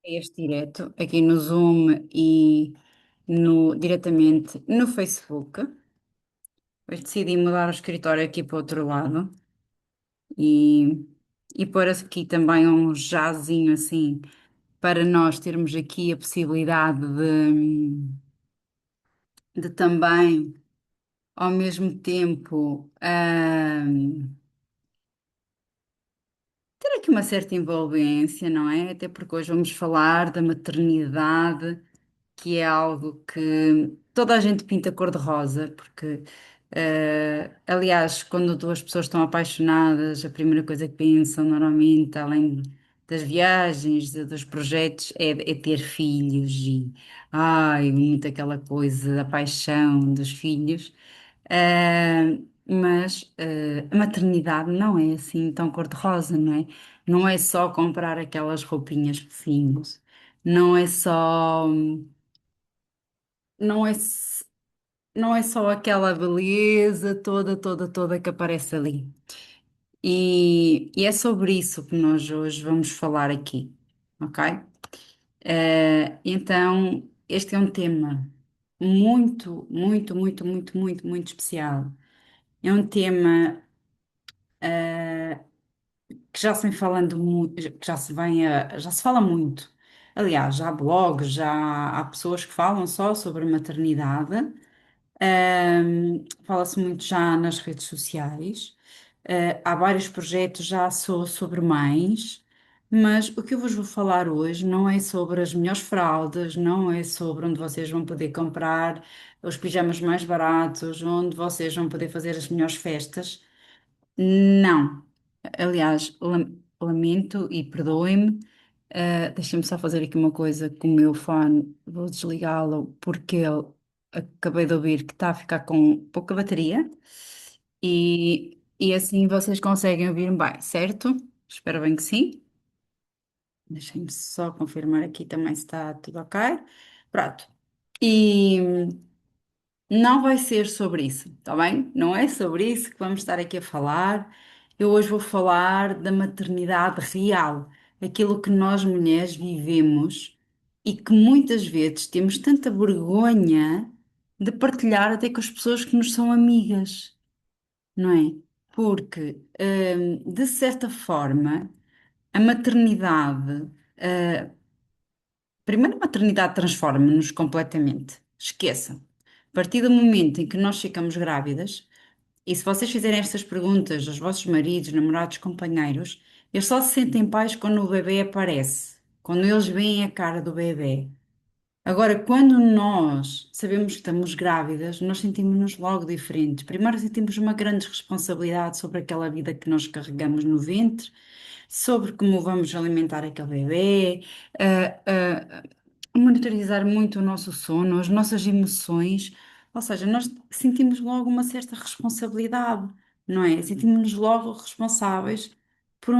este direto aqui no Zoom e diretamente no Facebook. Depois decidi mudar o escritório aqui para o outro lado e, e pôr aqui também um jazinho assim para nós termos aqui a possibilidade de também, ao mesmo tempo, ter aqui uma certa envolvência, não é? Até porque hoje vamos falar da maternidade, que é algo que toda a gente pinta cor-de-rosa, porque, aliás, quando duas pessoas estão apaixonadas, a primeira coisa que pensam normalmente, além das viagens, dos projetos, é ter filhos e, ai, muito aquela coisa da paixão dos filhos. Mas a maternidade não é assim tão cor-de-rosa, não é? Não é só comprar aquelas roupinhas fofinhas, não é só. Não é, não é só aquela beleza toda que aparece ali. E é sobre isso que nós hoje vamos falar aqui, ok? Então, este é um tema muito especial. É um tema que já se vem falando muito, que já se fala muito. Aliás, já há blogs, já há pessoas que falam só sobre maternidade. Fala-se muito já nas redes sociais. Há vários projetos já sobre mães, mas o que eu vos vou falar hoje não é sobre as melhores fraldas, não é sobre onde vocês vão poder comprar os pijamas mais baratos, onde vocês vão poder fazer as melhores festas. Não. Aliás, lamento e perdoem-me. Deixem-me só fazer aqui uma coisa com o meu fone. Vou desligá-lo porque ele acabei de ouvir que está a ficar com pouca bateria e assim vocês conseguem ouvir-me bem, certo? Espero bem que sim. Deixem-me só confirmar aqui também se está tudo ok. Pronto. E não vai ser sobre isso, tá bem? Não é sobre isso que vamos estar aqui a falar. Eu hoje vou falar da maternidade real, aquilo que nós mulheres vivemos e que muitas vezes temos tanta vergonha de partilhar até com as pessoas que nos são amigas, não é? Porque, de certa forma, a maternidade, primeiro, a maternidade transforma-nos completamente. Esqueçam. A partir do momento em que nós ficamos grávidas, e se vocês fizerem estas perguntas aos vossos maridos, namorados, companheiros, eles só se sentem pais quando o bebê aparece, quando eles veem a cara do bebê. Agora, quando nós sabemos que estamos grávidas, nós sentimos-nos logo diferentes. Primeiro, sentimos uma grande responsabilidade sobre aquela vida que nós carregamos no ventre, sobre como vamos alimentar aquele bebê, monitorizar muito o nosso sono, as nossas emoções. Ou seja, nós sentimos logo uma certa responsabilidade, não é? Sentimos-nos logo responsáveis por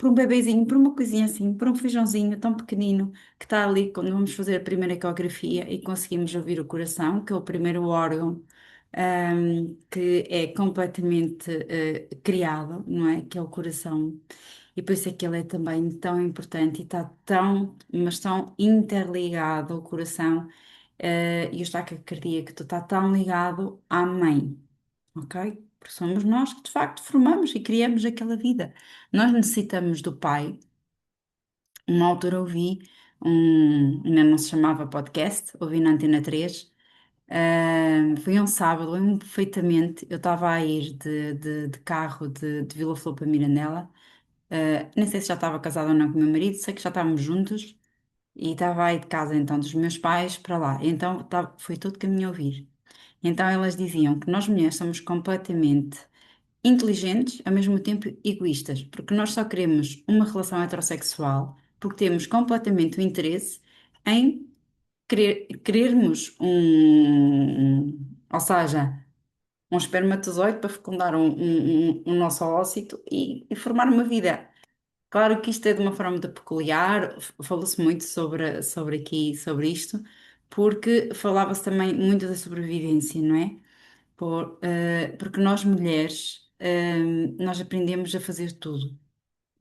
por um bebezinho, por uma coisinha assim, por um feijãozinho tão pequenino que está ali quando vamos fazer a primeira ecografia e conseguimos ouvir o coração, que é o primeiro órgão, que é completamente, criado, não é? Que é o coração. E por isso é que ele é também tão importante e está tão, mas tão interligado ao coração, e o destaque cardíaco está tão ligado à mãe, ok? Porque somos nós que de facto formamos e criamos aquela vida. Nós necessitamos do pai. Uma altura ouvi ainda não se chamava podcast, ouvi na Antena 3. Foi um sábado, lembro-me perfeitamente. Eu estava a ir de carro de Vila Flor para Mirandela. Nem sei se já estava casada ou não com o meu marido, sei que já estávamos juntos e estava aí de casa então dos meus pais para lá. Então foi todo caminho a ouvir. Então elas diziam que nós mulheres somos completamente inteligentes, ao mesmo tempo egoístas, porque nós só queremos uma relação heterossexual, porque temos completamente o interesse em querermos ou seja, um espermatozoide para fecundar um nosso ócito e formar uma vida. Claro que isto é de uma forma muito peculiar, falou-se muito sobre isto, porque falava-se também muito da sobrevivência, não é? Porque nós mulheres, nós aprendemos a fazer tudo.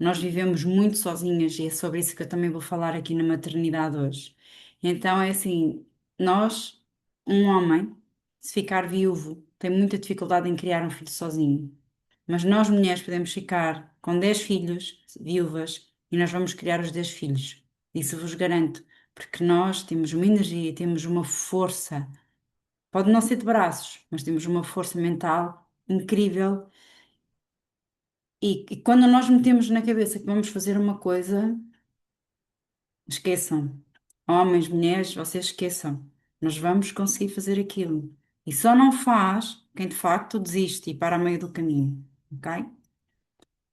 nós vivemos muito sozinhas e é sobre isso que eu também vou falar aqui na maternidade hoje. Então é assim, nós, um homem, se ficar viúvo, tem muita dificuldade em criar um filho sozinho. Mas nós, mulheres, podemos ficar com 10 filhos, viúvas, e nós vamos criar os 10 filhos. Isso vos garanto, porque nós temos uma energia, temos uma força. Pode não ser de braços, mas temos uma força mental incrível. E quando nós metemos na cabeça que vamos fazer uma coisa, esqueçam. Homens, mulheres, vocês esqueçam. Nós vamos conseguir fazer aquilo. E só não faz quem de facto desiste e para a meio do caminho. Ok?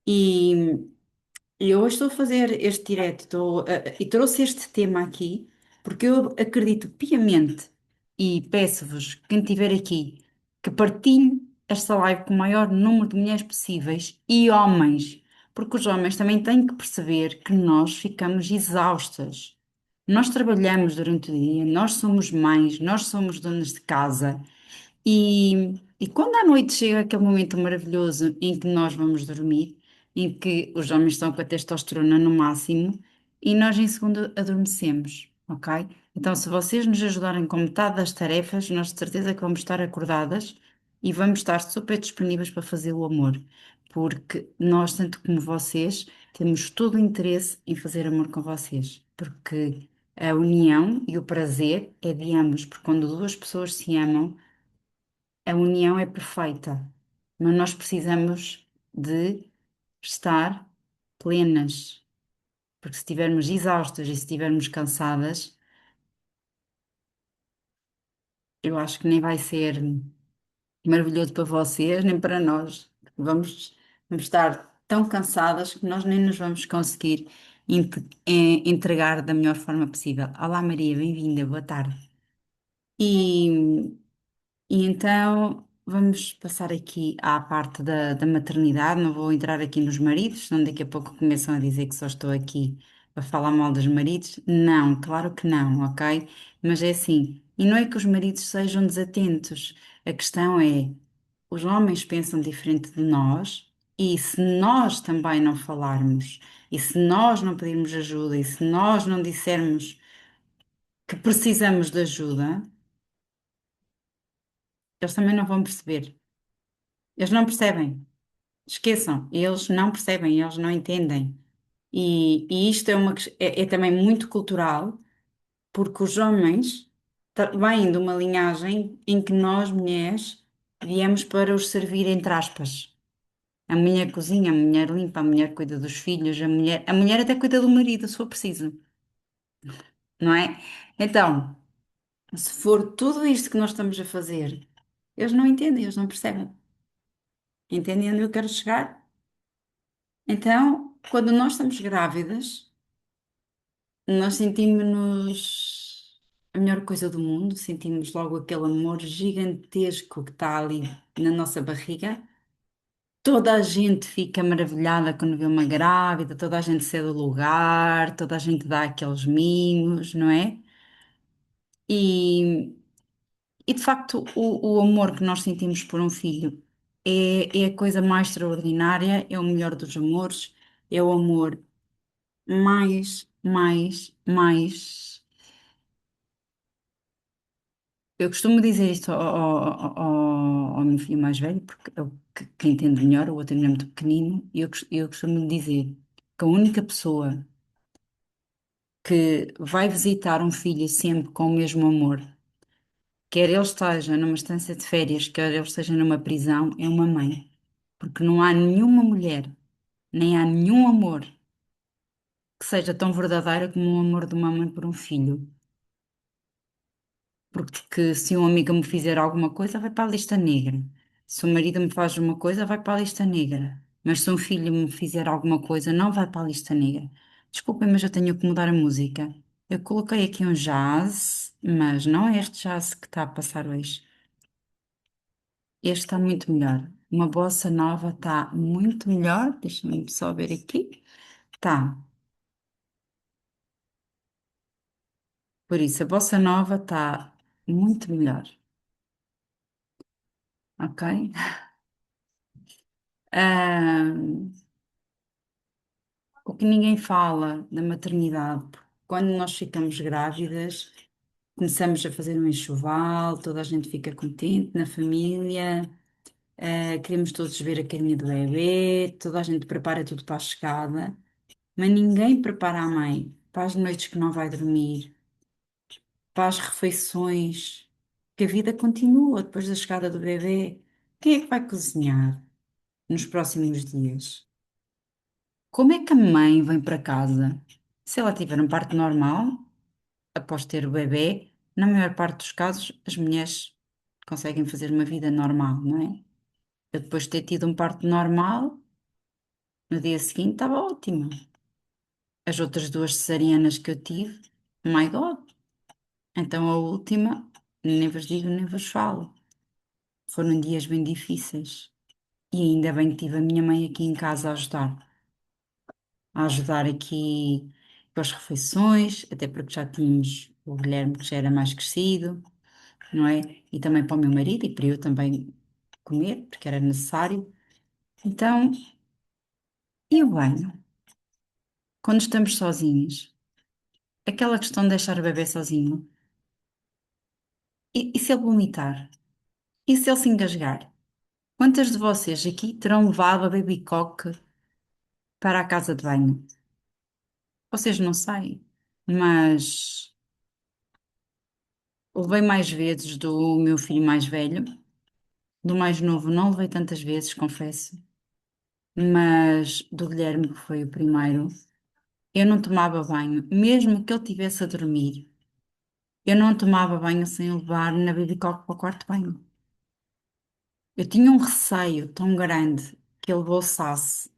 E E eu hoje estou a fazer este direto e trouxe este tema aqui porque eu acredito piamente e peço-vos, quem estiver aqui, que partilhe esta live com o maior número de mulheres possíveis e homens, porque os homens também têm que perceber que nós ficamos exaustas. Nós trabalhamos durante o dia, nós somos mães, nós somos donas de casa. E quando à noite chega aquele momento maravilhoso em que nós vamos dormir, em que os homens estão com a testosterona no máximo e nós em segundo adormecemos, ok? Então, se vocês nos ajudarem com metade das tarefas, nós de certeza que vamos estar acordadas e vamos estar super disponíveis para fazer o amor, porque nós, tanto como vocês, temos todo o interesse em fazer amor com vocês, porque a união e o prazer é de ambos, porque quando duas pessoas se amam, a união é perfeita, mas nós precisamos de estar plenas, porque se estivermos exaustas e se estivermos cansadas, eu acho que nem vai ser maravilhoso para vocês, nem para nós. Vamos estar tão cansadas que nós nem nos vamos conseguir entregar da melhor forma possível. Olá Maria, bem-vinda, boa tarde. E E então vamos passar aqui à parte da maternidade. Não vou entrar aqui nos maridos, senão daqui a pouco começam a dizer que só estou aqui a falar mal dos maridos. Não, claro que não, ok? Mas é assim, e não é que os maridos sejam desatentos. A questão é, os homens pensam diferente de nós, e se nós também não falarmos, e se nós não pedirmos ajuda, e se nós não dissermos que precisamos de ajuda, eles também não vão perceber. Eles não percebem. Esqueçam, eles não percebem, eles não entendem. E isto é também muito cultural, porque os homens vêm de uma linhagem em que nós, mulheres, viemos para os servir, entre aspas. A mulher cozinha, a mulher limpa, a mulher cuida dos filhos, a mulher até cuida do marido, se for preciso, não é? Então, se for tudo isto que nós estamos a fazer, eles não entendem, eles não percebem. Entendem onde eu quero chegar? Então, quando nós estamos grávidas, nós sentimos-nos a melhor coisa do mundo, sentimos logo aquele amor gigantesco que está ali na nossa barriga. Toda a gente fica maravilhada quando vê uma grávida, toda a gente cede o lugar, toda a gente dá aqueles mimos, não é? E, e de facto, o amor que nós sentimos por um filho é a coisa mais extraordinária, é o melhor dos amores, é o amor mais. Eu costumo dizer isto ao meu filho mais velho, porque é o que entende melhor, o outro ainda é muito pequenino, e eu costumo dizer que a única pessoa que vai visitar um filho sempre com o mesmo amor, quer ele esteja numa estância de férias, quer ele esteja numa prisão, é uma mãe. Porque não há nenhuma mulher, nem há nenhum amor que seja tão verdadeiro como o amor de uma mãe por um filho. Porque se um amigo me fizer alguma coisa, vai para a lista negra. Se o marido me faz uma coisa, vai para a lista negra. Mas se um filho me fizer alguma coisa, não vai para a lista negra. Desculpem, mas eu tenho que mudar a música. Eu coloquei aqui um jazz, mas não é este jazz que está a passar hoje. Este está muito melhor. Uma bossa nova está muito melhor. Deixa-me só ver aqui. Tá. Por isso, a bossa nova está muito melhor. Ok? O que ninguém fala da maternidade, porque quando nós ficamos grávidas, começamos a fazer um enxoval, toda a gente fica contente na família, queremos todos ver a carinha do bebê, toda a gente prepara tudo para a chegada, mas ninguém prepara a mãe para as noites que não vai dormir, para as refeições, que a vida continua depois da chegada do bebê. Quem é que vai cozinhar nos próximos dias? Como é que a mãe vem para casa? Se ela tiver um parto normal, após ter o bebê, na maior parte dos casos, as mulheres conseguem fazer uma vida normal, não é? Eu depois de ter tido um parto normal, no dia seguinte estava ótima. As outras duas cesarianas que eu tive, my God. Então a última, nem vos digo, nem vos falo. Foram dias bem difíceis. E ainda bem que tive a minha mãe aqui em casa a ajudar aqui com as refeições, até porque já tínhamos o Guilherme que já era mais crescido, não é? E também para o meu marido e para eu também comer, porque era necessário. Então, e o banho? Quando estamos sozinhos, aquela questão de deixar o bebê sozinho, e se ele vomitar? E se ele se engasgar? Quantas de vocês aqui terão levado a baby cock para a casa de banho? Vocês não sabem, mas levei mais vezes do meu filho mais velho, do mais novo não levei tantas vezes, confesso, mas do Guilherme, que foi o primeiro, eu não tomava banho, mesmo que ele tivesse a dormir. Eu não tomava banho sem o levar na baby cock para o quarto de banho. Eu tinha um receio tão grande que ele bolsasse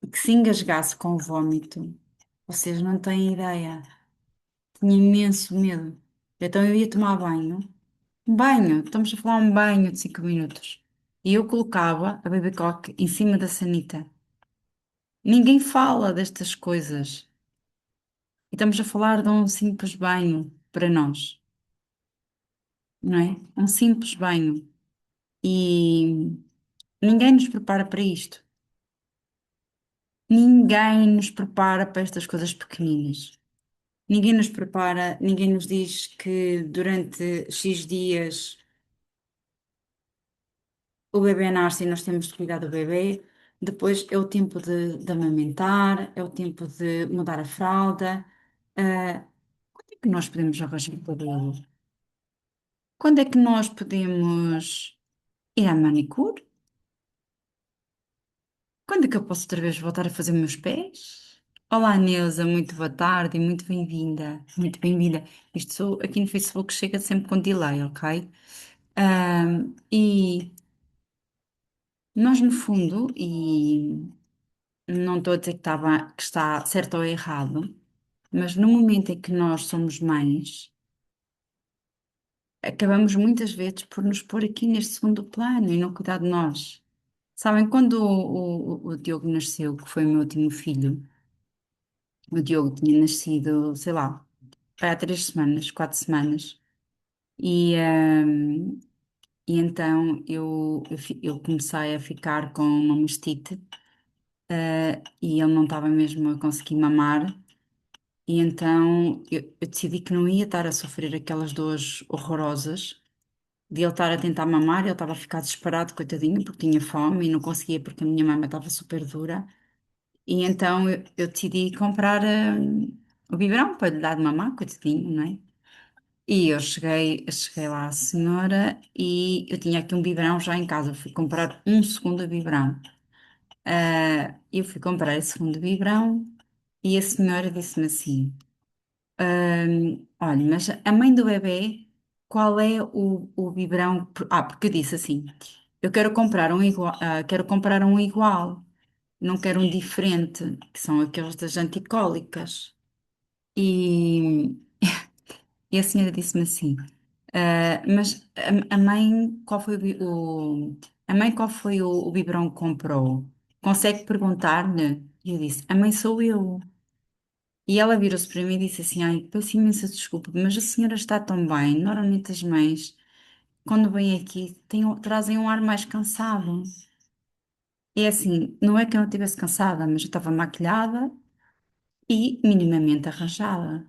e que se engasgasse com o vômito. Vocês não têm ideia. Tinha imenso medo. Então eu ia tomar banho. Um banho, estamos a falar um banho de 5 minutos. E eu colocava a baby cock em cima da sanita. Ninguém fala destas coisas. E estamos a falar de um simples banho para nós, não é? Um simples banho. E ninguém nos prepara para isto. Ninguém nos prepara para estas coisas pequeninas. Ninguém nos prepara, ninguém nos diz que durante X dias o bebê nasce e nós temos de cuidar do bebê. Depois é o tempo de amamentar, é o tempo de mudar a fralda. Quando é que nós podemos arranjar o cabelo? Quando é que nós podemos ir à manicure? Quando é que eu posso outra vez voltar a fazer meus pés? Olá, Neuza, muito boa tarde e muito bem-vinda. Muito bem-vinda. Isto aqui no Facebook chega sempre com delay, ok? E nós, no fundo, e não estou a dizer que, que está certo ou errado, mas no momento em que nós somos mães, acabamos muitas vezes por nos pôr aqui neste segundo plano e não cuidar de nós. Sabem, quando o Diogo nasceu, que foi o meu último filho, o Diogo tinha nascido, sei lá, há 3 semanas, 4 semanas, e, ahm, e então eu comecei a ficar com uma mastite, e ele não estava mesmo a conseguir mamar. E então eu decidi que não ia estar a sofrer aquelas dores horrorosas de ele estar a tentar mamar, ele estava a ficar desesperado, coitadinho, porque tinha fome e não conseguia porque a minha mama estava super dura. E então eu decidi comprar o biberão para lhe dar de mamar, coitadinho, não é? E eu cheguei lá à senhora e eu tinha aqui um biberão já em casa, eu fui comprar um segundo biberão. Eu fui comprar esse segundo biberão e a senhora disse-me assim. Olha, mas a mãe do bebê, qual é o biberão? Porque eu disse assim, eu quero comprar um igual, quero comprar um igual, não quero um diferente, que são aqueles das anticólicas. E, e a senhora disse-me assim, mas a mãe, qual foi a mãe, qual foi o biberão que comprou? Consegue perguntar-lhe? E eu disse, a mãe sou eu. E ela virou-se para mim e disse assim: Ai, peço imensa desculpa, mas a senhora está tão bem. Normalmente as mães, quando vêm aqui, trazem um ar mais cansado. é assim, não é que eu não estivesse cansada, mas eu estava maquilhada e minimamente arranjada.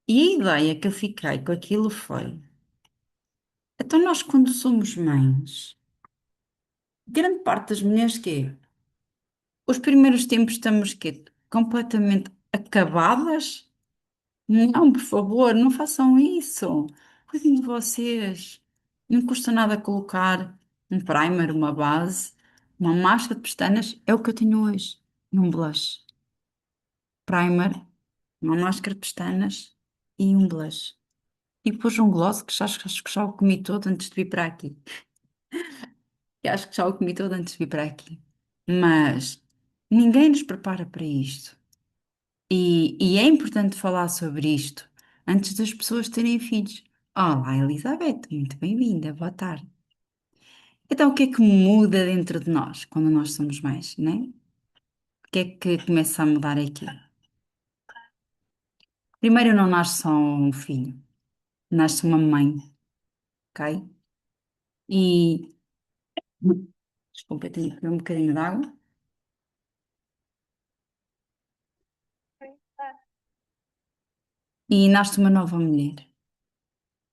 E a ideia que eu fiquei com aquilo foi: então nós, quando somos mães, grande parte das mulheres que é, os primeiros tempos estamos que completamente acabadas? Não, por favor, não façam isso. Cuidem de vocês. Não custa nada colocar um primer, uma base, uma máscara de pestanas. É o que eu tenho hoje. E um blush. Primer, uma máscara de pestanas e um blush. E depois um gloss que acho que já o comi todo antes de vir para aqui. E acho que já o comi todo antes de vir para aqui. Mas ninguém nos prepara para isto. E é importante falar sobre isto antes das pessoas terem filhos. Olá, Elizabeth, muito bem-vinda, boa tarde. Então, o que é que muda dentro de nós quando nós somos mães, né? O que é que começa a mudar aqui? Primeiro, não nasce só um filho, nasce uma mãe, ok? E, desculpa, eu tenho que beber um bocadinho de água. E nasce uma nova mulher.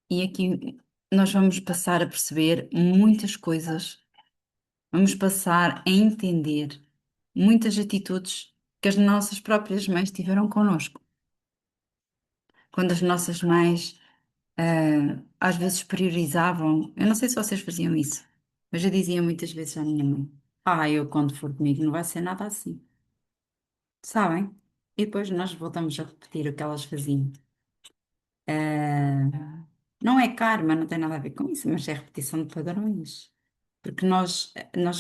E aqui nós vamos passar a perceber muitas coisas. Vamos passar a entender muitas atitudes que as nossas próprias mães tiveram connosco. Quando as nossas mães, às vezes priorizavam, eu não sei se vocês faziam isso, mas eu dizia muitas vezes à minha mãe: Ah, eu quando for comigo não vai ser nada assim, sabem? E depois nós voltamos a repetir o que elas faziam. Não é karma, não tem nada a ver com isso, mas é repetição de padrões. Porque nós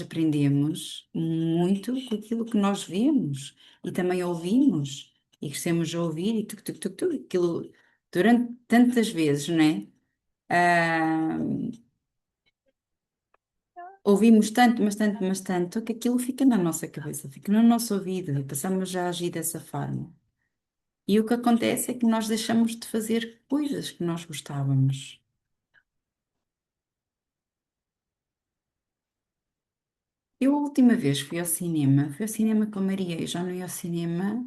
aprendemos muito com aquilo que nós vemos e também ouvimos e crescemos a ouvir e aquilo durante tantas vezes, não é? Ah, ouvimos tanto, mas tanto, que aquilo fica na nossa cabeça, fica no nosso ouvido e passamos a agir dessa forma. E o que acontece é que nós deixamos de fazer coisas que nós gostávamos. Eu, a última vez fui ao cinema com a Maria. Eu já não ia ao cinema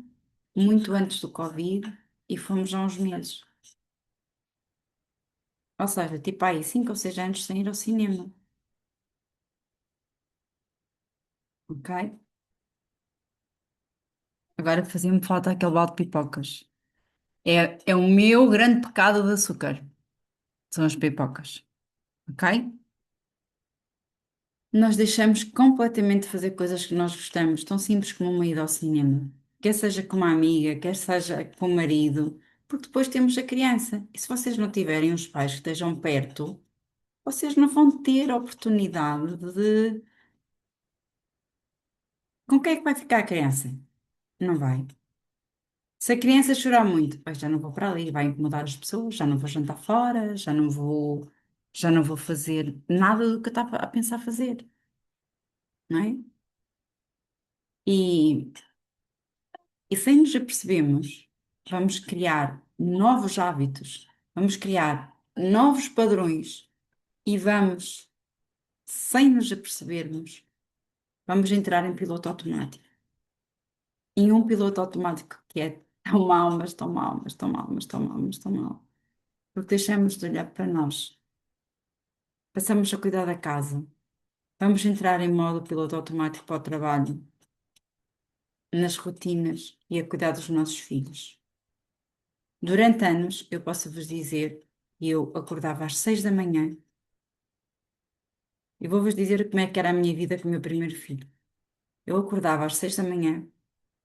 muito antes do Covid e fomos há uns meses. Ou seja, tipo aí 5 ou 6 anos sem ir ao cinema, ok? Agora fazia-me falta aquele balde de pipocas. É o meu grande pecado de açúcar, são as pipocas, ok? Nós deixamos completamente de fazer coisas que nós gostamos, tão simples como uma ida ao cinema. Quer seja com uma amiga, quer seja com o marido, porque depois temos a criança. E se vocês não tiverem os pais que estejam perto, vocês não vão ter a oportunidade de. Com quem é que vai ficar a criança? Não vai. Se a criança chorar muito, "Ai, já não vou para ali, vai incomodar as pessoas, já não vou jantar fora, já não vou fazer nada do que eu estava a pensar fazer, não é? E, e sem nos apercebermos, vamos criar novos hábitos, vamos criar novos padrões e vamos, sem nos apercebermos, vamos entrar em piloto automático. E um piloto automático que é tão mau, mas tão mau, mas tão mau, mas tão mau, mas tão mau. Porque deixamos de olhar para nós. Passamos a cuidar da casa. Vamos entrar em modo piloto automático para o trabalho, nas rotinas e a cuidar dos nossos filhos. Durante anos, eu posso vos dizer, eu acordava às 6 da manhã e vou-vos dizer como é que era a minha vida com o meu primeiro filho. Eu acordava às 6 da manhã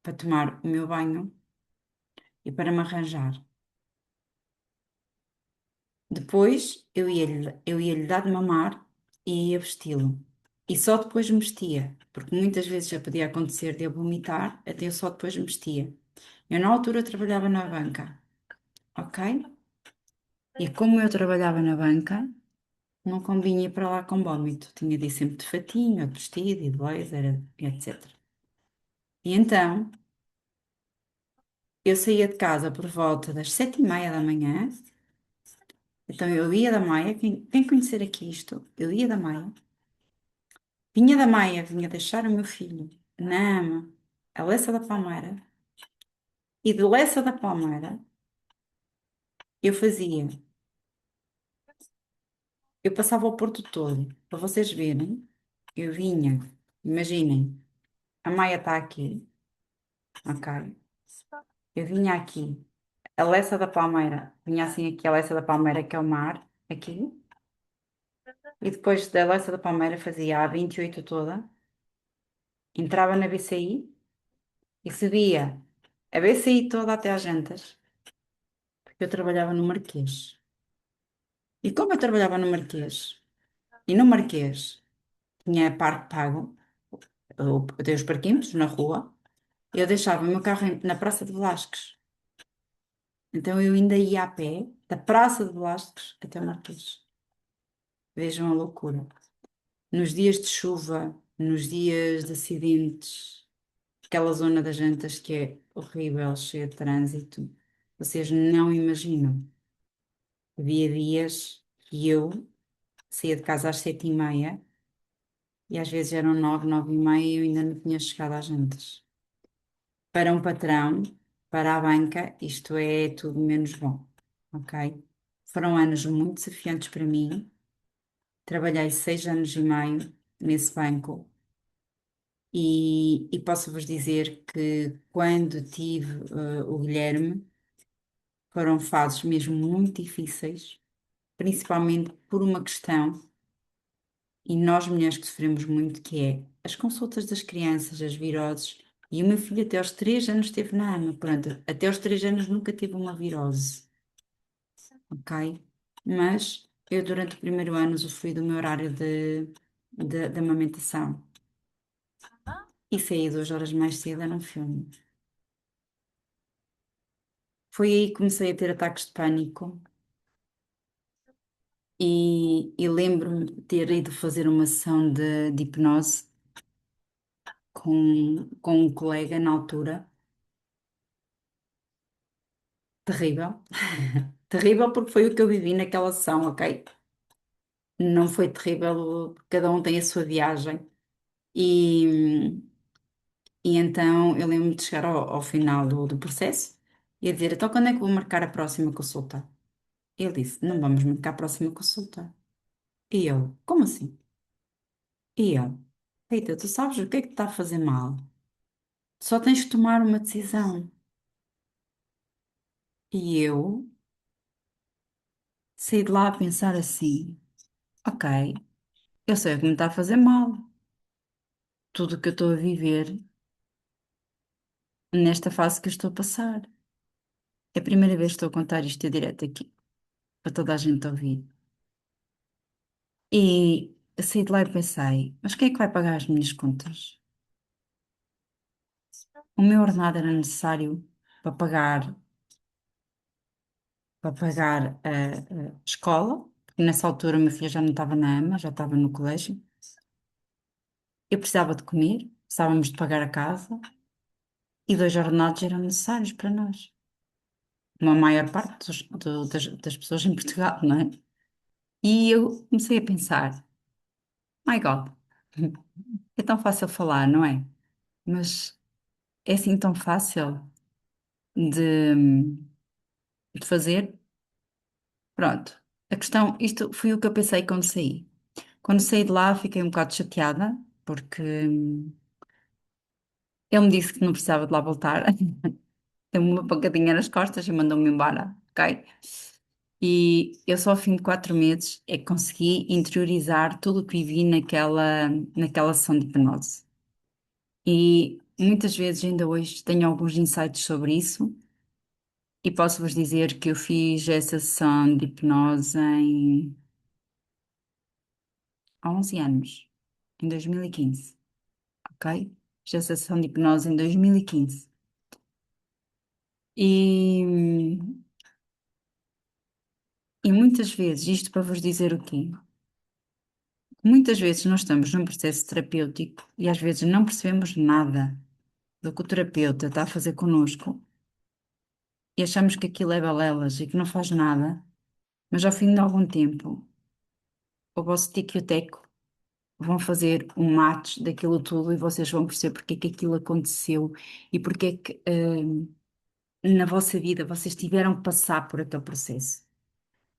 para tomar o meu banho e para me arranjar. Depois eu ia lhe dar de mamar e ia vesti-lo. E só depois me vestia, porque muitas vezes já podia acontecer de eu vomitar, até eu só depois me vestia. Eu na altura trabalhava na banca, ok? E como eu trabalhava na banca, não convinha ir para lá com vómito. Tinha de ir sempre de fatinho, de vestido e de blazer, etc. E então, eu saía de casa por volta das 7h30 da manhã. Então eu ia da Maia, quem conhecer aqui isto, eu ia da Maia, Vinha da Maia, vinha deixar o meu filho na AMA, a Lessa da Palmeira, e de Lessa da Palmeira eu fazia, eu passava o Porto todo, para vocês verem, eu vinha, imaginem, a Maia está aqui, ok? Eu vinha aqui, a Lessa da Palmeira, vinha assim aqui a Lessa da Palmeira, que é o mar, aqui, e depois da Lessa da Palmeira fazia a 28 toda, entrava na BCI e subia a BCI toda até às Jantas, porque eu trabalhava no Marquês. E como eu trabalhava no Marquês, e no Marquês tinha parque pago, eu tenho os parquinhos na rua, eu deixava o meu carro na Praça de Velásquez. Então eu ainda ia a pé da Praça de Velásquez até o Marquês. Vejam a loucura. Nos dias de chuva, nos dias de acidentes, aquela zona das Jantas que é horrível, cheia de trânsito, vocês não imaginam. Havia dias que eu saía de casa às 7h30 e às vezes eram 9, 9h30 e eu ainda não tinha chegado às Jantas. Para um patrão, para a banca, isto é tudo menos bom, ok? Foram anos muito desafiantes para mim. Trabalhei 6 anos e meio nesse banco e posso-vos dizer que quando tive o Guilherme, foram fases mesmo muito difíceis, principalmente por uma questão, e nós mulheres que sofremos muito, que é as consultas das crianças, as viroses, e o meu filho até aos 3 anos esteve na AMA, pronto, até aos 3 anos nunca teve uma virose, ok? Mas eu durante o primeiro ano usufruí do meu horário de amamentação e saí 2 horas mais cedo era um filme. Foi aí que comecei a ter ataques de pânico e lembro-me de ter ido fazer uma sessão de hipnose com um colega na altura. Terrível. Terrível porque foi o que eu vivi naquela sessão, ok? Não foi terrível, cada um tem a sua viagem. E, e então eu lembro-me de chegar ao final do processo e a dizer: então quando é que vou marcar a próxima consulta? Ele disse: não vamos marcar a próxima consulta. E eu: como assim? E eu: Rita, tu sabes o que é que te está a fazer mal? Só tens que tomar uma decisão. E eu saí de lá a pensar assim: ok, eu sei o que me está a fazer mal. Tudo o que eu estou a viver nesta fase que eu estou a passar. É a primeira vez que estou a contar isto em direto aqui, para toda a gente ouvir. E eu saí de lá e pensei, mas quem é que vai pagar as minhas contas? O meu ordenado era necessário para pagar a escola, porque nessa altura o meu filho já não estava na AMA, já estava no colégio. Eu precisava de comer, precisávamos de pagar a casa e 2 ordenados eram necessários para nós. Uma maior parte das pessoas em Portugal, não é? E eu comecei a pensar, my God, é tão fácil falar, não é? Mas é assim tão fácil de, de fazer? Pronto. A questão, isto foi o que eu pensei quando saí. Quando saí de lá, fiquei um bocado chateada, porque ele me disse que não precisava de lá voltar. Deu-me uma pancadinha nas costas e mandou-me embora, ok? E eu só ao fim de 4 meses é que consegui interiorizar tudo o que vivi naquela sessão de hipnose. E muitas vezes, ainda hoje, tenho alguns insights sobre isso. E posso-vos dizer que eu fiz essa sessão de hipnose há 11 anos, em 2015, ok? Fiz essa sessão de hipnose em 2015. E, e muitas vezes, isto para vos dizer o quê? Muitas vezes nós estamos num processo terapêutico e às vezes não percebemos nada do que o terapeuta está a fazer connosco e achamos que aquilo é balelas e que não faz nada, mas ao fim de algum tempo, o vosso tico e o teco vão fazer um match daquilo tudo e vocês vão perceber porque é que aquilo aconteceu e porque é que na vossa vida vocês tiveram que passar por aquele processo.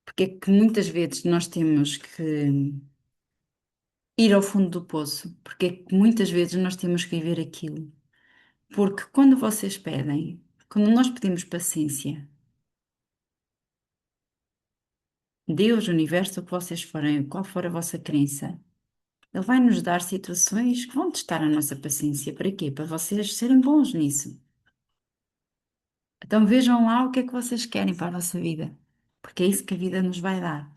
Porque é que muitas vezes nós temos que ir ao fundo do poço, porque é que muitas vezes nós temos que viver aquilo. Porque quando vocês pedem, quando nós pedimos paciência, Deus, o universo, o que vocês forem, qual for a vossa crença, Ele vai nos dar situações que vão testar a nossa paciência. Para quê? Para vocês serem bons nisso. Então vejam lá o que é que vocês querem para a vossa vida, porque é isso que a vida nos vai dar.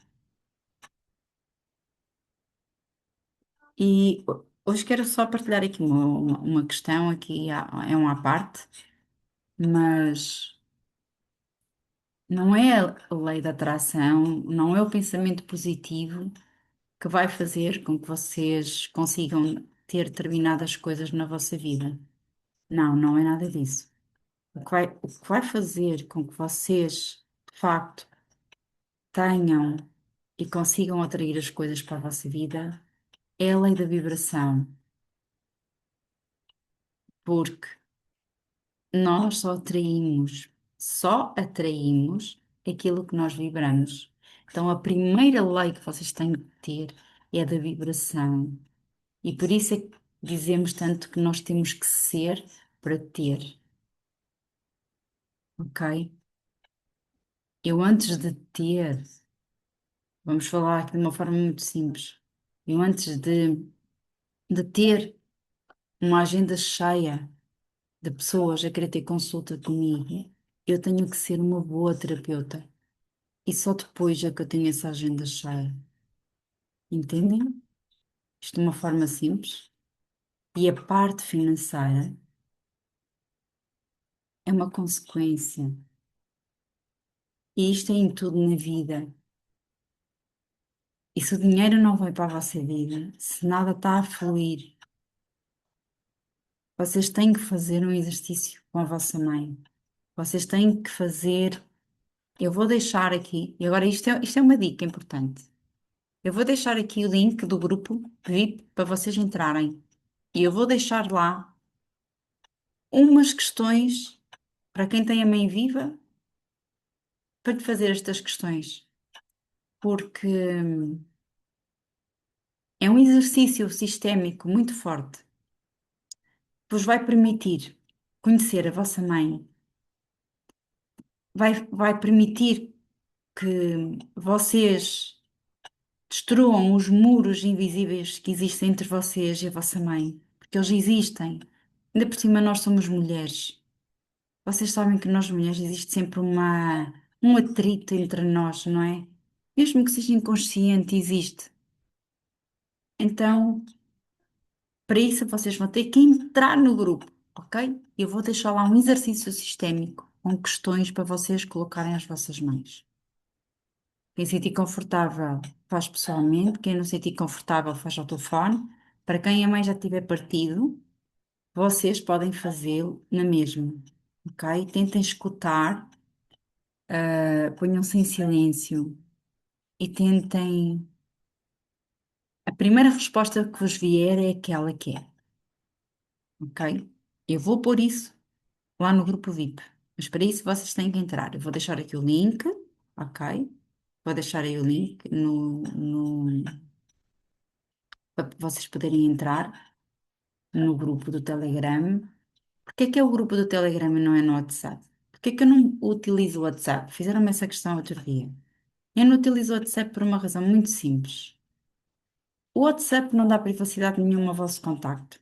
E hoje quero só partilhar aqui uma questão, aqui é uma à parte, mas não é a lei da atração, não é o pensamento positivo que vai fazer com que vocês consigam ter determinadas coisas na vossa vida. Não, não é nada disso. O que vai fazer com que vocês, de facto, tenham e consigam atrair as coisas para a vossa vida é a lei da vibração, porque nós só atraímos aquilo que nós vibramos. Então, a primeira lei que vocês têm que ter é a da vibração. E por isso é que dizemos tanto que nós temos que ser para ter, ok? Eu antes de ter, vamos falar aqui de uma forma muito simples, eu antes de ter uma agenda cheia de pessoas a querer ter consulta comigo, eu tenho que ser uma boa terapeuta. E só depois é que eu tenho essa agenda cheia. Entendem? Isto de uma forma simples. E a parte financeira é uma consequência. E isto é em tudo na vida. E se o dinheiro não vai para a vossa vida, se nada está a fluir, vocês têm que fazer um exercício com a vossa mãe. Vocês têm que fazer. Eu vou deixar aqui, e agora isto é uma dica importante. Eu vou deixar aqui o link do grupo VIP para vocês entrarem. E eu vou deixar lá umas questões para quem tem a mãe viva para lhe fazer estas questões. Porque é um exercício sistémico muito forte. Vos vai permitir conhecer a vossa mãe, vai permitir que vocês destruam os muros invisíveis que existem entre vocês e a vossa mãe, porque eles existem. Ainda por cima, nós somos mulheres. Vocês sabem que nós mulheres existe sempre um atrito entre nós, não é? Mesmo que seja inconsciente, existe. Então, para isso, vocês vão ter que entrar no grupo, ok? Eu vou deixar lá um exercício sistémico com questões para vocês colocarem às vossas mães. Quem se sentir confortável faz pessoalmente, quem não se sentir confortável faz ao telefone. Para quem a mãe já tiver partido, vocês podem fazê-lo na mesma, ok? Tentem escutar, ponham-se em silêncio e tentem. A primeira resposta que vos vier é aquela que é, ok? Eu vou pôr isso lá no grupo VIP, mas para isso vocês têm que entrar. Eu vou deixar aqui o link, ok? Vou deixar aí o link para vocês poderem entrar no grupo do Telegram. Porque é o grupo do Telegram e não é no WhatsApp? Porque é que eu não utilizo o WhatsApp? Fizeram-me essa questão outro dia. Eu não utilizo o WhatsApp por uma razão muito simples. O WhatsApp não dá privacidade nenhuma ao vosso contacto.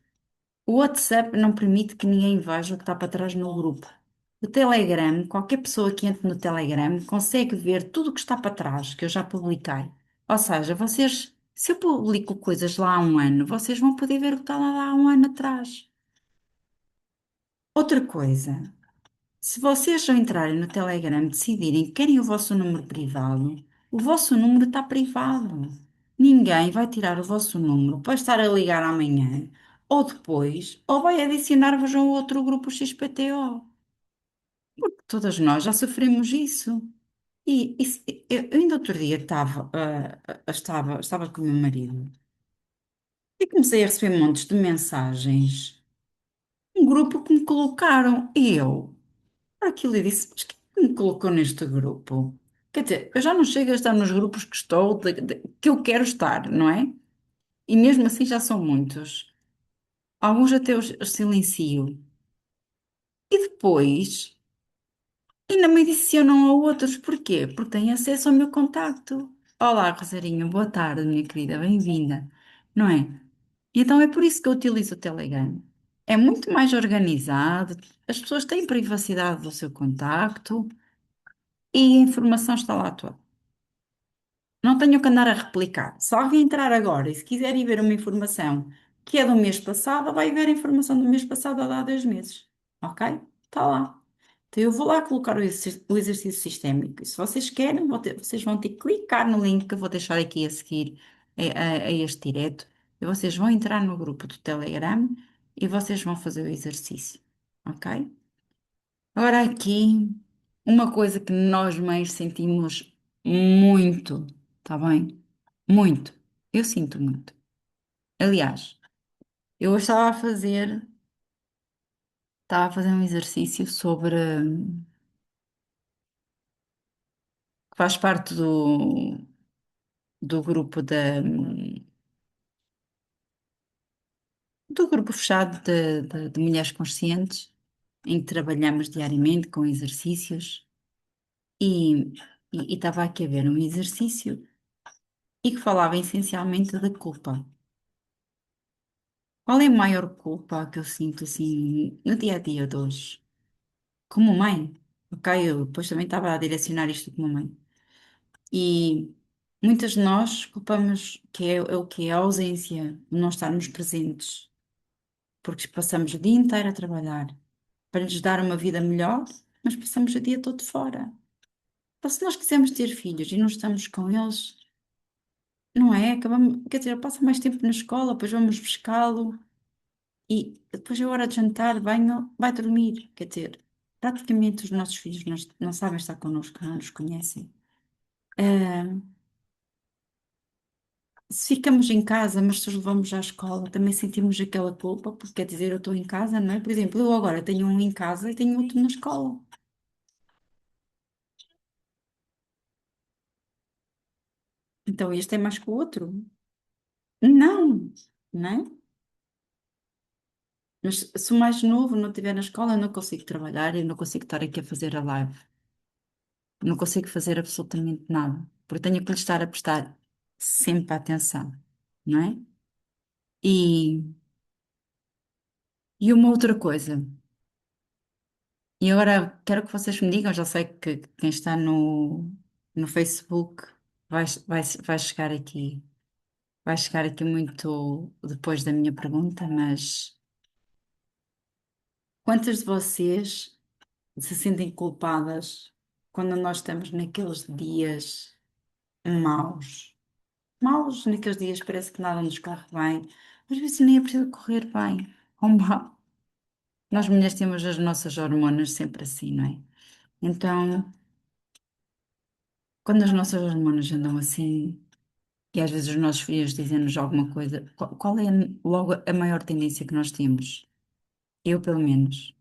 O WhatsApp não permite que ninguém veja o que está para trás no grupo. O Telegram, qualquer pessoa que entre no Telegram consegue ver tudo o que está para trás, que eu já publiquei. Ou seja, vocês, se eu publico coisas lá há um ano, vocês vão poder ver o que está lá há um ano atrás. Outra coisa, se vocês ao entrarem no Telegram decidirem que querem o vosso número privado, o vosso número está privado. Ninguém vai tirar o vosso número para estar a ligar amanhã ou depois, ou vai adicionar-vos a um outro grupo XPTO. Porque todas nós já sofremos isso. Eu ainda outro dia estava com o meu marido E comecei a receber montes de mensagens. Um grupo que me colocaram. E eu, para aquilo, eu disse: mas quem é que me colocou neste grupo? Quer dizer, eu já não chego a estar nos grupos que estou, que eu quero estar, não é? E mesmo assim já são muitos. Alguns até os silencio. E depois. Ainda me adicionam a outros, porquê? Porque têm acesso ao meu contacto. Olá, Rosarinho, boa tarde, minha querida, bem-vinda. Não é? E então é por isso que eu utilizo o Telegram. É muito mais organizado, as pessoas têm privacidade do seu contacto e a informação está lá toda. Não tenho que andar a replicar. Se alguém entrar agora e se quiser ir ver uma informação que é do mês passado, vai ver a informação do mês passado há 2 meses. Ok? Está lá. Então eu vou lá colocar o exercício sistémico. E se vocês querem, vocês vão ter que clicar no link que eu vou deixar aqui a seguir a este direto. E vocês vão entrar no grupo do Telegram e vocês vão fazer o exercício. Ok? Agora aqui, uma coisa que nós mães sentimos muito, tá bem? Muito. Eu sinto muito. Aliás, eu hoje estava a fazer um exercício sobre, que faz parte do grupo do grupo fechado de mulheres conscientes, em que trabalhamos diariamente com exercícios e e estava aqui a ver um exercício e que falava essencialmente da culpa. Qual é a maior culpa que eu sinto assim no dia a dia de hoje? Como mãe, ok? Eu depois também estava a direcionar isto como mãe. E muitas de nós culpamos que é o que é a ausência, de não estarmos presentes, porque passamos o dia inteiro a trabalhar para lhes dar uma vida melhor, mas passamos o dia todo fora. Então, se nós quisermos ter filhos e não estamos com eles, não é? Acabamos, quer dizer, passa mais tempo na escola, depois vamos buscá-lo. E depois é hora de jantar, banho, vai dormir. Quer dizer, praticamente os nossos filhos não sabem estar connosco, não nos conhecem. Ah, se ficamos em casa, mas se os levamos à escola, também sentimos aquela culpa, porque quer dizer, eu estou em casa, não é? Por exemplo, eu agora tenho um em casa e tenho outro na escola. Então este é mais que o outro. Não, não é? Mas se o mais novo não estiver na escola, eu não consigo trabalhar, eu não consigo estar aqui a fazer a live. Não consigo fazer absolutamente nada, porque tenho que lhe estar a prestar sempre atenção, não é? E, e uma outra coisa, e agora quero que vocês me digam, já sei que quem está no Facebook vai chegar aqui muito depois da minha pergunta, mas quantas de vocês se sentem culpadas quando nós estamos naqueles dias maus? Maus, naqueles dias parece que nada nos corre bem. Às vezes nem é preciso correr bem ou mal. Nós mulheres temos as nossas hormonas sempre assim, não é? Então, quando as nossas hormonas andam assim, e às vezes os nossos filhos dizem-nos alguma coisa, qual é logo a maior tendência que nós temos? Eu, pelo menos,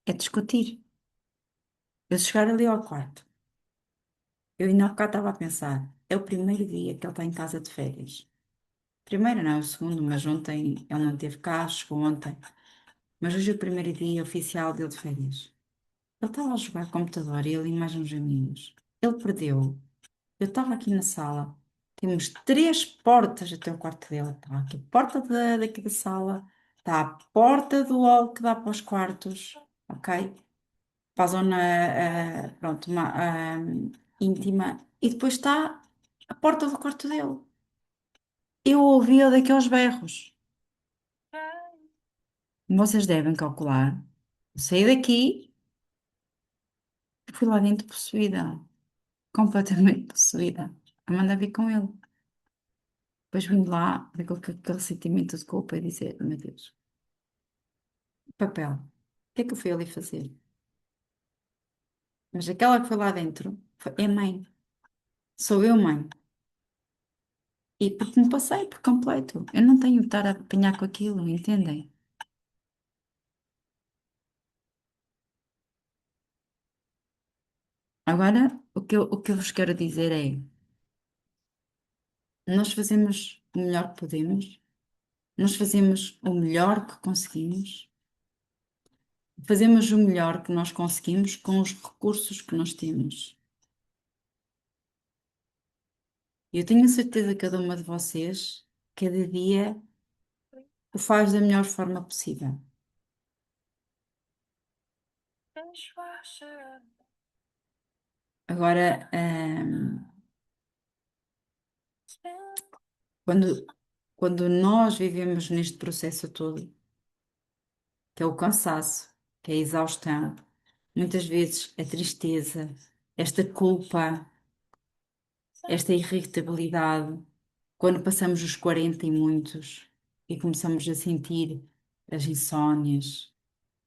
é discutir. Eu chegar ali ao quarto, eu ainda há bocado estava a pensar, é o primeiro dia que ele está em casa de férias. Primeiro não, é o segundo, mas ontem ele não teve cá, chegou ontem. Mas hoje é o primeiro dia oficial dele de férias. Ele estava a jogar computador, ele e mais uns amigos. Ele perdeu. Eu estava aqui na sala. Temos 3 portas até o quarto dele. Está aqui a porta daqui da sala. Está a porta do hall que dá para os quartos. Ok? Para a zona, pronto, íntima. E depois está a porta do quarto dele. Eu ouvi daqueles berros. Vocês devem calcular. Saí daqui e fui lá dentro possuída. Completamente possuída. A mandar vir com ele. Depois vim de lá, aquele sentimento de culpa e dizer, meu Deus, papel, o que é que eu fui ali fazer? Mas aquela que foi lá dentro é mãe. Sou eu mãe. E porque me passei por completo. Eu não tenho de estar a apanhar com aquilo, entendem? Agora, o que eu vos quero dizer é, nós fazemos o melhor que podemos, nós fazemos o melhor que conseguimos, fazemos o melhor que nós conseguimos com os recursos que nós temos. E eu tenho a certeza que cada uma de vocês, cada dia, o faz da melhor forma possível. Agora, quando, quando nós vivemos neste processo todo, que é o cansaço, que é a exaustão, muitas vezes a tristeza, esta culpa, esta irritabilidade, quando passamos os 40 e muitos e começamos a sentir as insónias,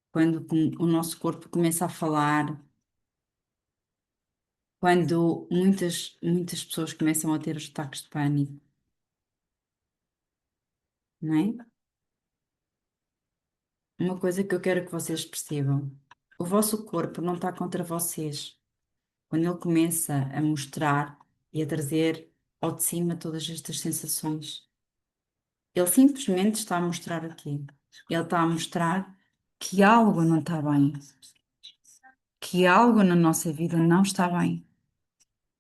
quando o nosso corpo começa a falar, quando muitas pessoas começam a ter os ataques de pânico, não é? Uma coisa que eu quero que vocês percebam: o vosso corpo não está contra vocês. Quando ele começa a mostrar e a trazer ao de cima todas estas sensações, ele simplesmente está a mostrar o quê? Ele está a mostrar que algo não está bem, que algo na nossa vida não está bem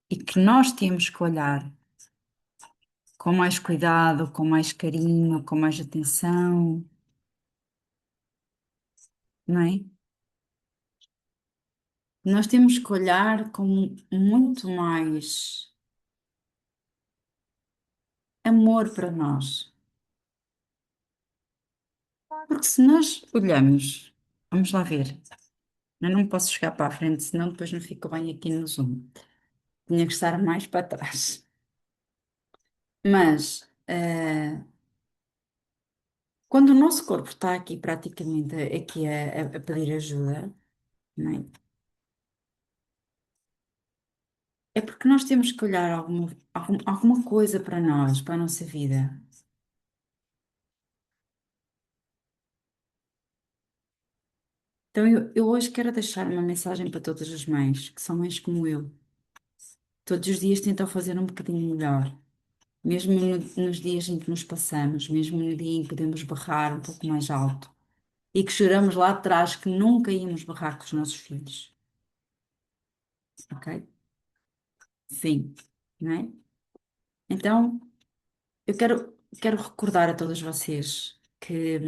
e que nós temos que olhar com mais cuidado, com mais carinho, com mais atenção, não é? Nós temos que olhar com muito mais amor para nós. Porque se nós olhamos, vamos lá ver, eu não posso chegar para a frente, senão depois não fico bem aqui no Zoom. Tinha que estar mais para trás. Mas quando o nosso corpo está aqui praticamente aqui a pedir ajuda, não é? É porque nós temos que olhar alguma coisa para nós, para a nossa vida. Então eu hoje quero deixar uma mensagem para todas as mães, que são mães como eu. Todos os dias tentam fazer um bocadinho melhor. Mesmo nos dias em que nos passamos, mesmo no dia em que podemos berrar um pouco mais alto e que choramos lá atrás que nunca íamos berrar com os nossos filhos, ok? Sim, não é? Então, eu quero recordar a todos vocês que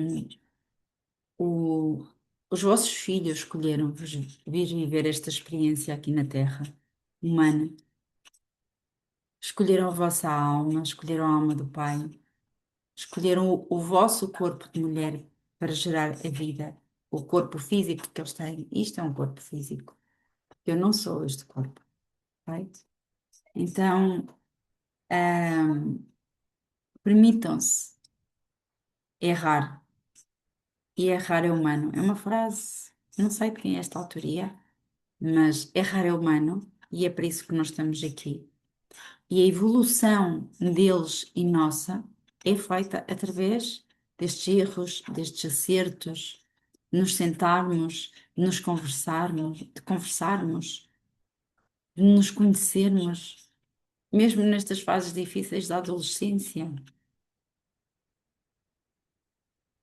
o- os vossos filhos escolheram-vos vir viver esta experiência aqui na Terra humana, escolheram a vossa alma, escolheram a alma do Pai, escolheram o vosso corpo de mulher para gerar a vida, o corpo físico que eles têm. Isto é um corpo físico. Eu não sou este corpo, right? Então, ahm, permitam-se errar. E errar é humano. É uma frase, não sei de quem é esta autoria, mas errar é humano e é para isso que nós estamos aqui. E a evolução deles e nossa é feita através destes erros, destes acertos, de nos sentarmos, de conversarmos, de nos conhecermos, mesmo nestas fases difíceis da adolescência,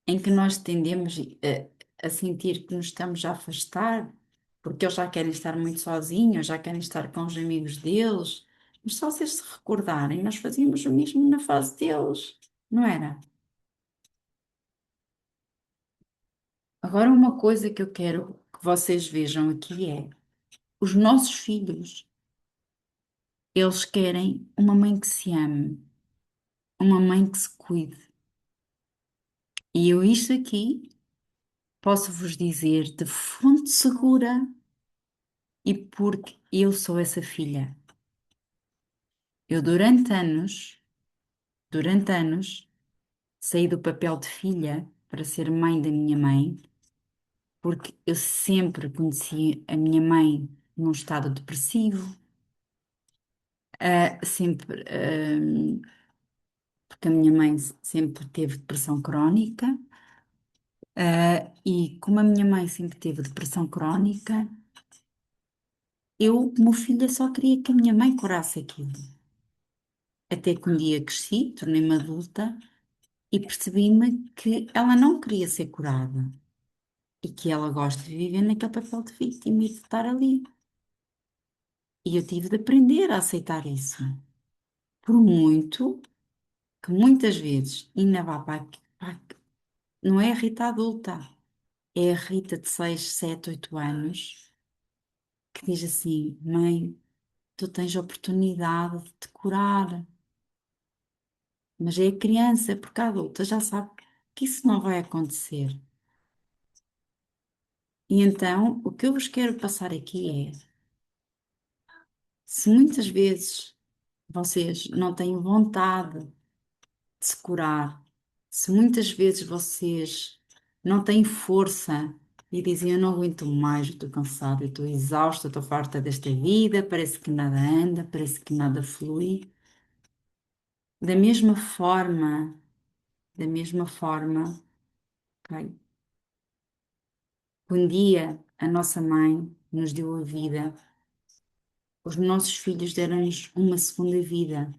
em que nós tendemos a sentir que nos estamos a afastar, porque eles já querem estar muito sozinhos, já querem estar com os amigos deles. Mas só se eles se recordarem, nós fazíamos o mesmo na fase deles, não era? Agora, uma coisa que eu quero que vocês vejam aqui é: os nossos filhos, eles querem uma mãe que se ame, uma mãe que se cuide. E eu isto aqui posso vos dizer de fonte segura e porque eu sou essa filha. Eu durante anos, saí do papel de filha para ser mãe da minha mãe, porque eu sempre conheci a minha mãe num estado depressivo, sempre, porque a minha mãe sempre teve depressão crónica, e como a minha mãe sempre teve depressão crónica, eu, como filha, só queria que a minha mãe curasse aquilo. Até que um dia cresci, tornei-me adulta e percebi-me que ela não queria ser curada e que ela gosta de viver naquele papel de vítima e de estar ali. E eu tive de aprender a aceitar isso. Por muito que muitas vezes, ainda vá não é a Rita adulta, é a Rita de 6 7 8 anos que diz assim: Mãe, tu tens a oportunidade de te curar, mas é a criança, porque a adulta já sabe que isso não vai acontecer. E então, o que eu vos quero passar aqui é: se muitas vezes vocês não têm vontade de se curar, se muitas vezes vocês não têm força e dizem eu não aguento mais, eu estou cansada, eu estou exausta, eu estou farta desta vida, parece que nada anda, parece que nada flui. Da mesma forma, da mesma forma, ok? Um dia a nossa mãe nos deu a vida, os nossos filhos deram-nos uma segunda vida.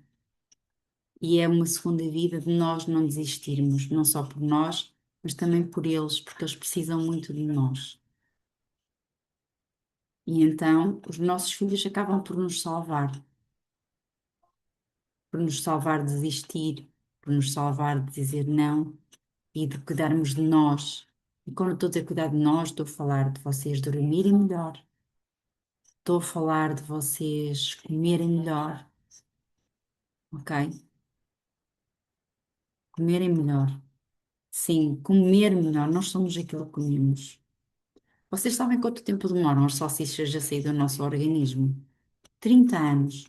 E é uma segunda vida de nós não desistirmos, não só por nós, mas também por eles, porque eles precisam muito de nós. E então os nossos filhos acabam por nos salvar de desistir, por nos salvar de dizer não e de cuidarmos de nós. E quando eu estou a dizer cuidar de nós, estou a falar de vocês dormirem melhor, estou a falar de vocês comerem melhor, ok? Comerem melhor. Sim, comer melhor. Nós somos aquilo que comemos. Vocês sabem quanto tempo demoram as salsichas a sair do nosso organismo? 30 anos.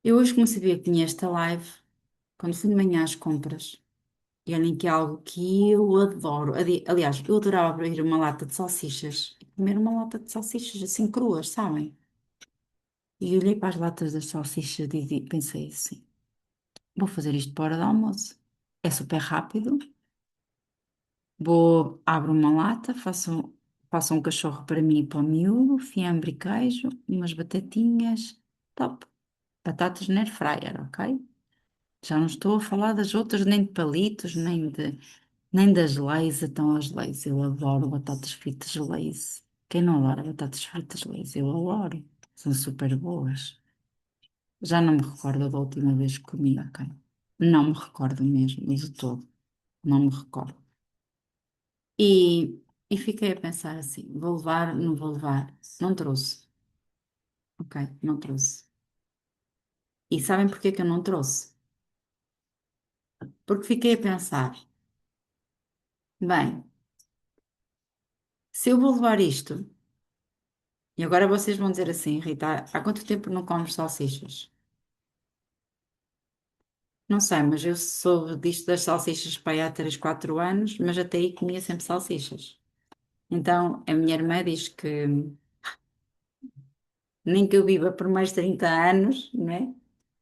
Eu hoje comecei a ver que tinha esta live quando fui de manhã às compras. E olhem que é algo que eu adoro. Aliás, eu adorava abrir uma lata de salsichas e comer uma lata de salsichas assim cruas, sabem? E olhei para as latas das salsichas e pensei assim: vou fazer isto para a hora do almoço. É super rápido. Abro uma lata, faço um cachorro para mim e para o miúdo, fiambre e queijo, umas batatinhas, top. Batatas na air fryer, ok? Já não estou a falar das outras, nem de palitos, nem das Lay's, então as Lay's. Eu adoro batatas fritas Lay's. Quem não adora batatas fritas Lay's? Eu adoro. São super boas. Já não me recordo da última vez que comi, ok? Não me recordo mesmo, de todo. Não me recordo. E, e fiquei a pensar assim: vou levar, não vou levar? Não trouxe, ok? Não trouxe. E sabem porquê que eu não trouxe? Porque fiquei a pensar: bem, se eu vou levar isto, e agora vocês vão dizer assim, Rita, há quanto tempo não comes salsichas? Não sei, mas eu soube disto das salsichas para aí há 3, 4 anos, mas até aí comia sempre salsichas. Então, a minha irmã diz que nem que eu viva por mais 30 anos, não é?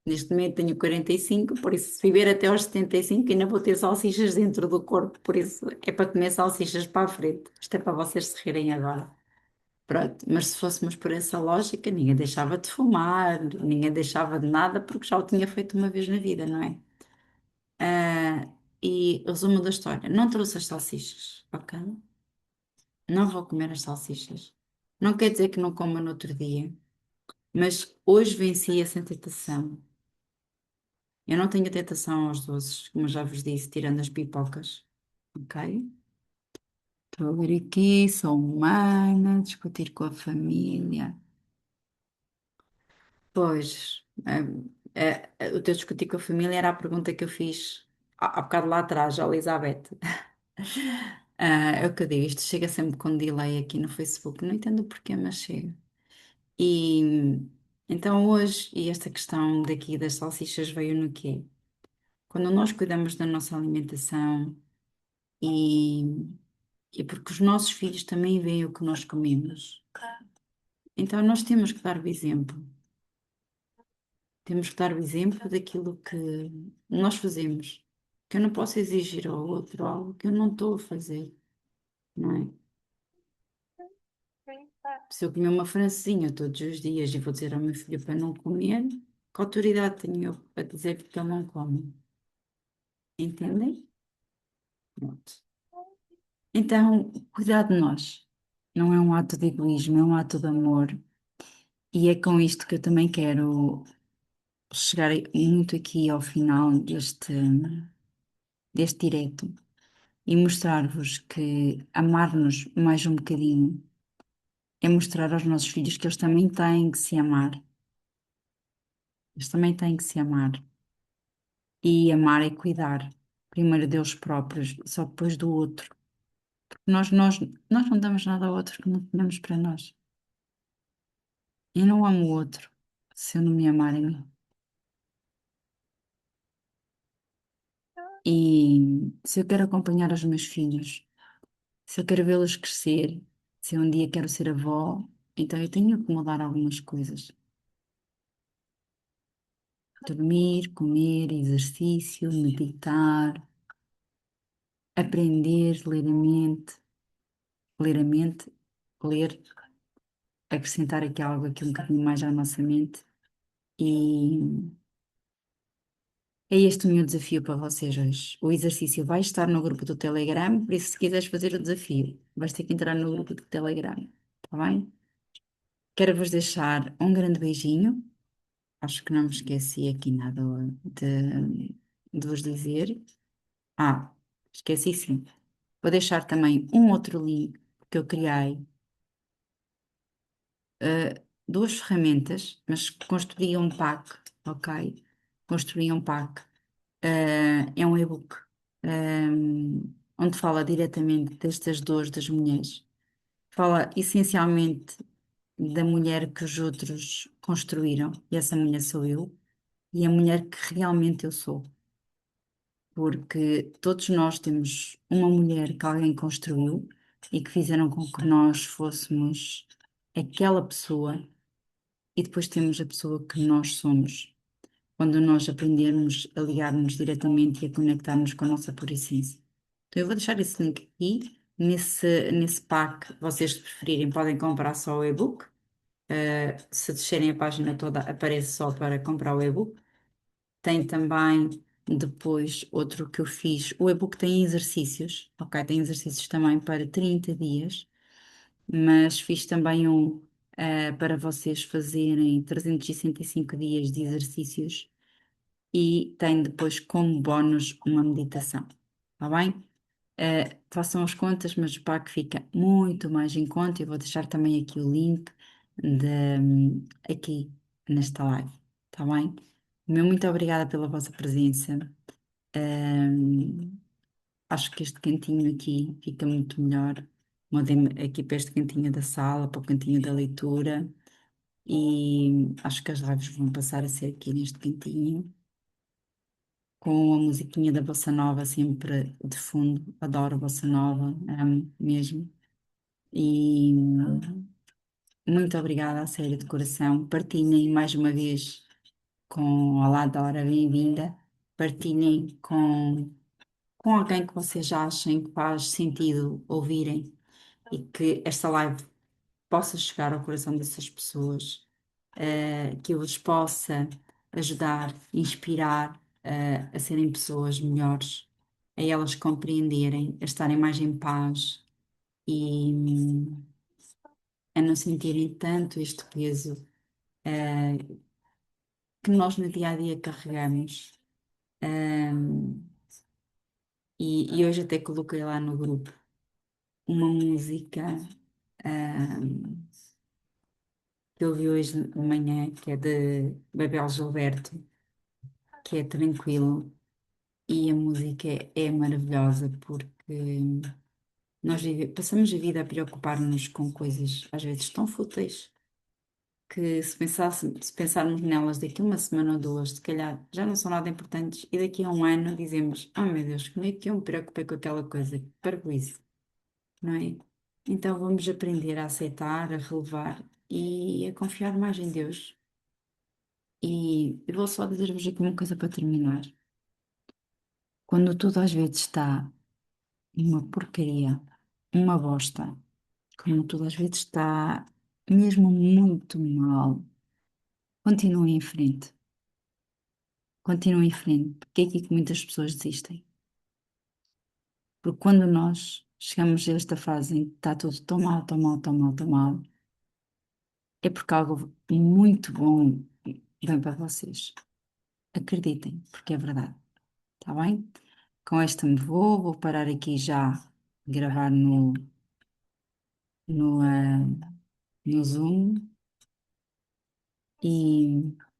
Neste momento tenho 45, por isso, se viver até aos 75, ainda vou ter salsichas dentro do corpo, por isso é para comer salsichas para a frente. Isto é para vocês se rirem agora. Pronto, mas se fôssemos por essa lógica, ninguém deixava de fumar, ninguém deixava de nada, porque já o tinha feito uma vez na vida, não é? E resumo da história: não trouxe as salsichas, ok? Não vou comer as salsichas. Não quer dizer que não coma no outro dia, mas hoje venci essa tentação. Eu não tenho tentação aos doces, como já vos disse, tirando as pipocas, ok? Estou a ver aqui, sou humana, discutir com a família. Pois, o teu discutir com a família era a pergunta que eu fiz há bocado lá atrás, à Elizabeth. É o que eu digo, isto chega sempre com delay aqui no Facebook, não entendo o porquê, mas chega. E então hoje, e esta questão daqui das salsichas veio no quê? Quando nós cuidamos da nossa alimentação e, e porque os nossos filhos também veem o que nós comemos, então nós temos que dar o exemplo. Temos que dar o exemplo daquilo que nós fazemos, que eu não posso exigir ao outro algo que eu não estou a fazer, não é? Se eu comer uma francesinha todos os dias e vou dizer ao meu filho para não comer, que autoridade tenho eu para dizer que ele não come? Entendem? Pronto. Então, cuidar de nós. Não é um ato de egoísmo, é um ato de amor. E é com isto que eu também quero chegar muito aqui ao final deste direto e mostrar-vos que amar-nos mais um bocadinho é mostrar aos nossos filhos que eles também têm que se amar. Eles também têm que se amar. E amar é cuidar. Primeiro deles próprios, só depois do outro. Nós não damos nada ao outro que não tenhamos para nós. Eu não amo o outro se eu não me amar a mim. E se eu quero acompanhar os meus filhos, se eu quero vê-los crescer, se eu um dia quero ser avó, então eu tenho que mudar algumas coisas. Dormir, comer, exercício, meditar, aprender, ler a mente, ler, acrescentar aqui algo aqui um bocadinho mais à nossa mente. E é este o meu desafio para vocês hoje. O exercício vai estar no grupo do Telegram, por isso, se quiseres fazer o desafio, vais ter que entrar no grupo do Telegram, está bem? Quero-vos deixar um grande beijinho. Acho que não me esqueci aqui nada de vos dizer. Ah, esqueci sim. Vou deixar também um outro link que eu criei, duas ferramentas, mas construí um pack, ok? Construí um pack. É um e-book, onde fala diretamente destas dores das mulheres. Fala essencialmente da mulher que os outros construíram, e essa mulher sou eu, e a mulher que realmente eu sou. Porque todos nós temos uma mulher que alguém construiu e que fizeram com que nós fôssemos aquela pessoa, e depois temos a pessoa que nós somos, quando nós aprendermos a ligar-nos diretamente e a conectar-nos com a nossa pura essência. Então eu vou deixar esse link aqui. Nesse pack, vocês se preferirem, podem comprar só o e-book. Se descerem a página toda, aparece só para comprar o e-book. Tem também depois outro que eu fiz. O e-book tem exercícios, ok? Tem exercícios também para 30 dias, mas fiz também um para vocês fazerem 365 dias de exercícios e tem depois como bónus uma meditação, está bem? Façam as contas, mas o pack fica muito mais em conta. Eu vou deixar também aqui o link aqui nesta live, está bem? Meu muito obrigada pela vossa presença. Ahm, Acho que este cantinho aqui fica muito melhor. Mudei-me aqui para este cantinho da sala, para o cantinho da leitura, e acho que as lives vão passar a ser aqui neste cantinho, com a musiquinha da Bossa Nova sempre de fundo. Adoro a Bossa Nova, amo mesmo. E muito obrigada, a sério, de coração. Partilhem mais uma vez com Olá, Dora, bem-vinda. Partilhem com alguém que vocês achem que faz sentido ouvirem e que esta live possa chegar ao coração dessas pessoas, que eu os possa ajudar, inspirar, a serem pessoas melhores, a elas compreenderem, a estarem mais em paz e a não sentirem tanto este peso, que nós no dia a dia carregamos. E hoje até coloquei lá no grupo uma música, que eu ouvi hoje de manhã, que é de Babel Gilberto, que é tranquilo, e a música é maravilhosa porque passamos a vida a preocupar-nos com coisas às vezes tão fúteis que se pensarmos nelas daqui a uma semana ou duas, se calhar já não são nada importantes, e daqui a um ano dizemos: Oh meu Deus, como é que eu me preocupei com aquela coisa? Para com isso, não é? Então vamos aprender a aceitar, a relevar e a confiar mais em Deus. E eu vou só dizer-vos aqui uma coisa para terminar. Quando tudo às vezes está uma porcaria, uma bosta, quando tudo às vezes está mesmo muito mal, continuem em frente. Continuem em frente, porque é aqui que muitas pessoas desistem. Porque quando nós chegamos a esta fase em que está tudo tão mal, tão mal, tão mal, tão mal, é porque algo muito bom vem para vocês. Acreditem, porque é verdade. Está bem? Com esta me vou parar aqui já, gravar no Zoom